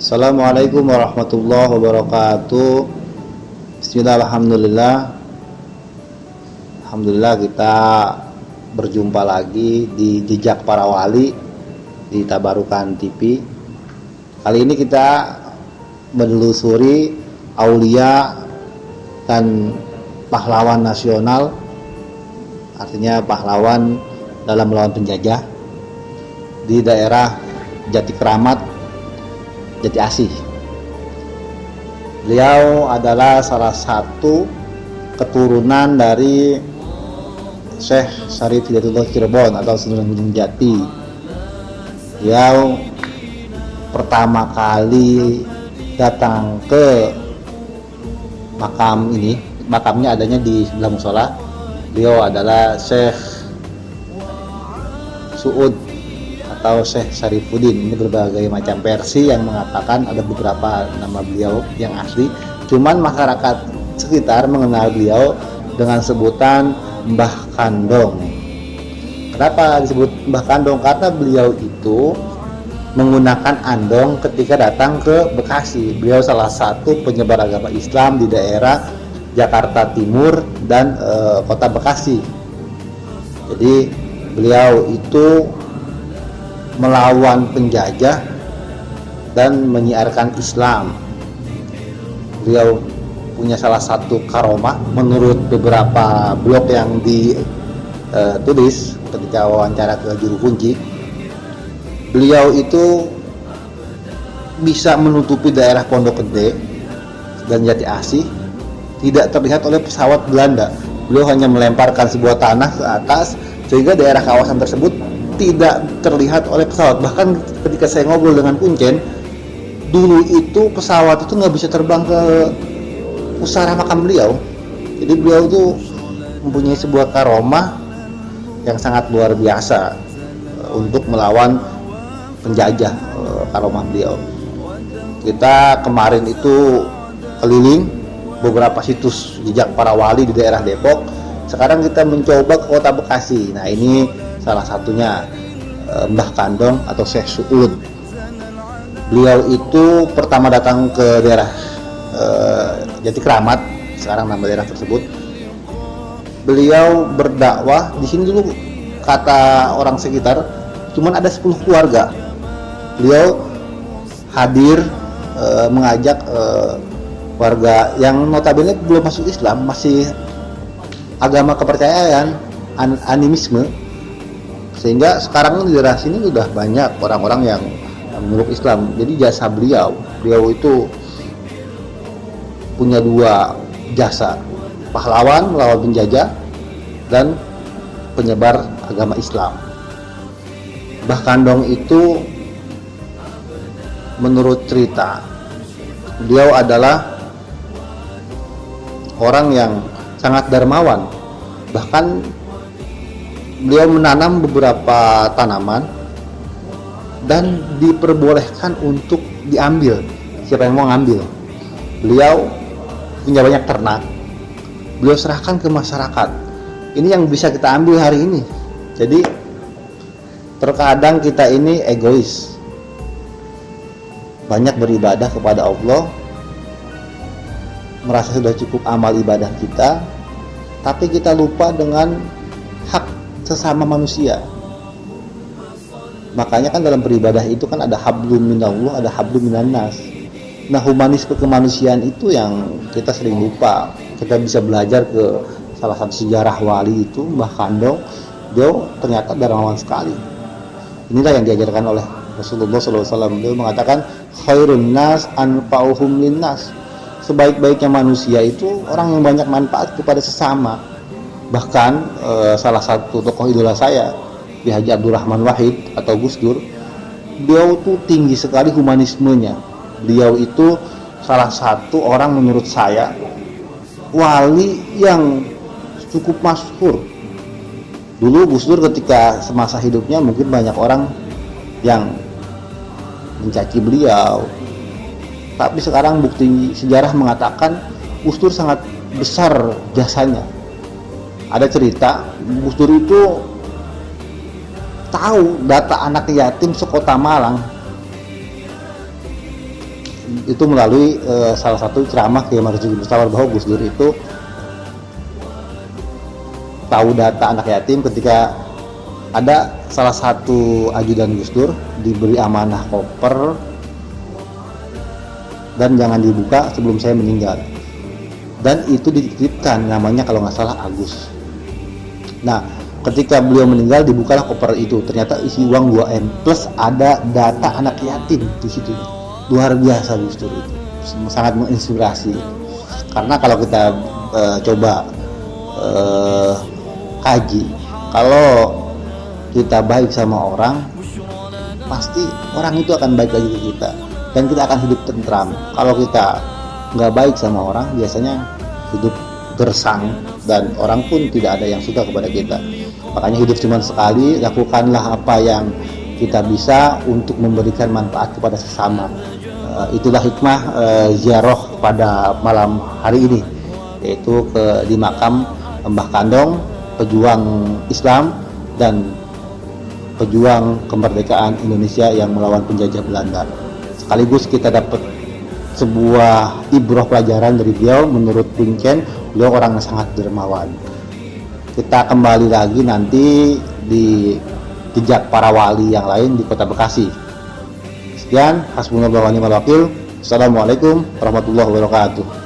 Assalamualaikum warahmatullahi wabarakatuh. Bismillah, alhamdulillah kita berjumpa lagi di Jejak Para Wali di Tabarukan TV. Kali ini kita menelusuri aulia dan pahlawan nasional, artinya pahlawan dalam melawan penjajah di daerah Jati Kramat, Jati Asih. Beliau adalah salah satu keturunan dari Syekh Syarif Hidayatullah Cirebon atau Sunan Gunung Jati. Beliau pertama kali datang ke makam ini, makamnya adanya di sebelah musola. Beliau adalah Syekh Suud atau Syekh Syarifuddin. Ini berbagai macam versi yang mengatakan ada beberapa nama beliau yang asli, cuman masyarakat sekitar mengenal beliau dengan sebutan Mbah Kandong. Kenapa disebut Mbah Kandong? Karena beliau itu menggunakan andong ketika datang ke Bekasi. Beliau salah satu penyebar agama Islam di daerah Jakarta Timur dan kota Bekasi. Jadi beliau itu melawan penjajah dan menyiarkan Islam. Beliau punya salah satu karomah menurut beberapa blog yang ditulis ketika wawancara ke juru kunci. Beliau itu bisa menutupi daerah Pondok Gede dan Jati Asih tidak terlihat oleh pesawat Belanda. Beliau hanya melemparkan sebuah tanah ke atas sehingga daerah kawasan tersebut tidak terlihat oleh pesawat. Bahkan ketika saya ngobrol dengan Kuncen, dulu itu pesawat itu nggak bisa terbang ke pusara makam beliau. Jadi beliau itu mempunyai sebuah karomah yang sangat luar biasa untuk melawan penjajah. Karomah beliau, kita kemarin itu keliling beberapa situs jejak para wali di daerah Depok. Sekarang kita mencoba ke kota Bekasi. Nah, ini salah satunya Mbah Kandong atau Syekh Suud. Beliau itu pertama datang ke daerah Jati Kramat, sekarang nama daerah tersebut. Beliau berdakwah di sini dulu, kata orang sekitar cuman ada 10 keluarga. Beliau hadir mengajak warga yang notabene belum masuk Islam, masih agama kepercayaan animisme, sehingga sekarang di daerah sini sudah banyak orang-orang yang memeluk Islam. Jadi jasa beliau itu punya dua jasa: pahlawan melawan penjajah dan penyebar agama Islam. Mbah Kandong itu menurut cerita beliau adalah orang yang sangat dermawan. Bahkan beliau menanam beberapa tanaman dan diperbolehkan untuk diambil siapa yang mau ngambil. Beliau punya banyak ternak, beliau serahkan ke masyarakat. Ini yang bisa kita ambil hari ini. Jadi terkadang kita ini egois, banyak beribadah kepada Allah, merasa sudah cukup amal ibadah kita, tapi kita lupa dengan hak sesama manusia. Makanya kan dalam beribadah itu kan ada hablum minallah, ada hablum minannas. Nah, humanisme kemanusiaan itu yang kita sering lupa. Kita bisa belajar ke salah satu sejarah wali itu, Mbah Kandong. Dia ternyata dermawan sekali. Inilah yang diajarkan oleh Rasulullah SAW. Beliau mengatakan khairun nas anfa'uhum linnas. Sebaik-baiknya manusia itu orang yang banyak manfaat kepada sesama. Bahkan salah satu tokoh idola saya, Ki Haji Abdurrahman Wahid atau Gus Dur, beliau tuh tinggi sekali humanismenya. Beliau itu salah satu orang menurut saya wali yang cukup masyhur. Dulu Gus Dur ketika semasa hidupnya mungkin banyak orang yang mencaci beliau, tapi sekarang bukti sejarah mengatakan Gus Dur sangat besar jasanya. Ada cerita Gus Dur itu tahu data anak yatim sekota Malang. itu melalui salah satu ceramah Kiai Marzuki Mustawar bahwa Gus Dur itu tahu data anak yatim ketika ada salah satu ajudan Gus Dur diberi amanah koper dan jangan dibuka sebelum saya meninggal, dan itu dititipkan namanya kalau nggak salah Agus. Nah, ketika beliau meninggal dibukalah koper itu, ternyata isi uang 2M plus ada data anak yatim di situ. Luar biasa Gus Dur itu, sangat menginspirasi. Karena kalau kita coba kaji, kalau kita baik sama orang, pasti orang itu akan baik lagi ke kita, dan kita akan hidup tentram. Kalau kita nggak baik sama orang, biasanya hidup gersang, dan orang pun tidak ada yang suka kepada kita. Makanya hidup cuma sekali, lakukanlah apa yang kita bisa untuk memberikan manfaat kepada sesama. Itulah hikmah ziarah pada malam hari ini, yaitu di makam Mbah Kandong, pejuang Islam dan pejuang kemerdekaan Indonesia yang melawan penjajah Belanda. Sekaligus kita dapat sebuah ibrah pelajaran dari beliau. Menurut Kuncen, beliau orang yang sangat dermawan. Kita kembali lagi nanti di jejak para wali yang lain di Kota Bekasi. Sekian, hasbunallahu wa ni'mal wakil. Assalamualaikum warahmatullahi wabarakatuh.